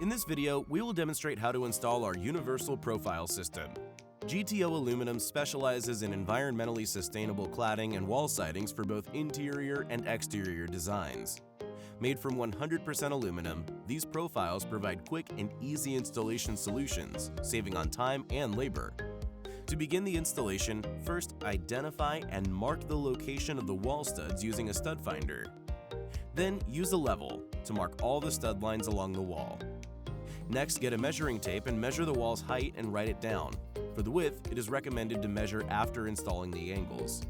In this video, we will demonstrate how to install our universal profile system. GTO Aluminum specializes in environmentally sustainable cladding and wall sidings for both interior and exterior designs. Made from 100% aluminum, these profiles provide quick and easy installation solutions, saving on time and labor. To begin the installation, first identify and mark the location of the wall studs using a stud finder. Then use a level to mark all the stud lines along the wall. Next, get a measuring tape and measure the wall's height and write it down. For the width, it is recommended to measure after installing the angles.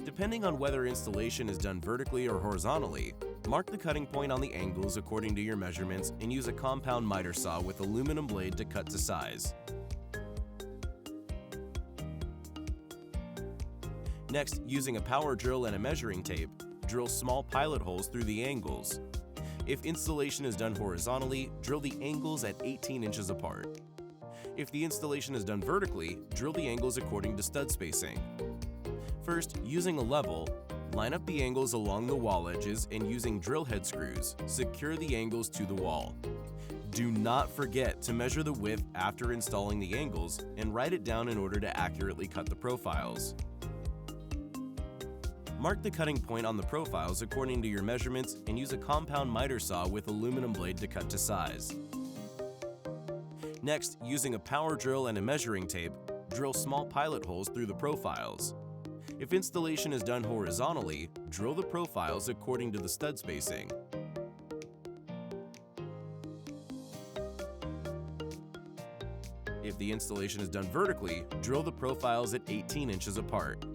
Depending on whether installation is done vertically or horizontally, mark the cutting point on the angles according to your measurements and use a compound miter saw with aluminum blade to cut to size. Next, using a power drill and a measuring tape, drill small pilot holes through the angles. If installation is done horizontally, drill the angles at 18 inches apart. If the installation is done vertically, drill the angles according to stud spacing. First, using a level, line up the angles along the wall edges and using drill head screws, secure the angles to the wall. Do not forget to measure the width after installing the angles and write it down in order to accurately cut the profiles. Mark the cutting point on the profiles according to your measurements and use a compound miter saw with aluminum blade to cut to size. Next, using a power drill and a measuring tape, drill small pilot holes through the profiles. If installation is done horizontally, drill the profiles according to the stud spacing. If the installation is done vertically, drill the profiles at 18 inches apart.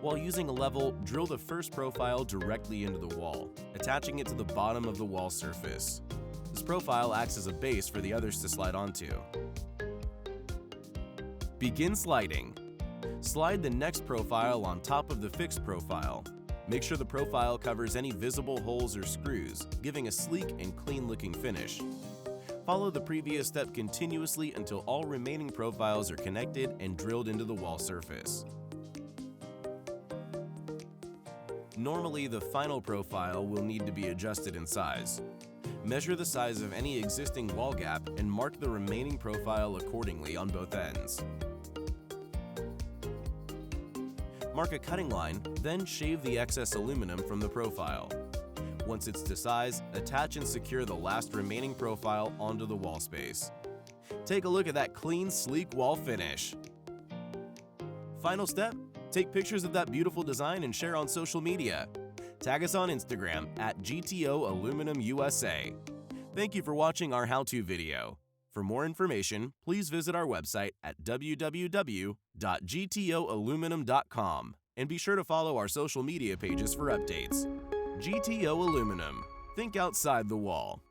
While using a level, drill the first profile directly into the wall, attaching it to the bottom of the wall surface. This profile acts as a base for the others to slide onto. Begin sliding. Slide the next profile on top of the fixed profile. Make sure the profile covers any visible holes or screws, giving a sleek and clean-looking finish. Follow the previous step continuously until all remaining profiles are connected and drilled into the wall surface. Normally, the final profile will need to be adjusted in size. Measure the size of any existing wall gap and mark the remaining profile accordingly on both ends. Mark a cutting line, then shave the excess aluminum from the profile. Once it's to size, attach and secure the last remaining profile onto the wall space. Take a look at that clean, sleek wall finish. Final step, take pictures of that beautiful design and share on social media. Tag us on Instagram at GTO Aluminum USA. Thank you for watching our how-to video. For more information, please visit our website at www.gtoaluminum.com and be sure to follow our social media pages for updates. GTO Aluminum. Think outside the wall.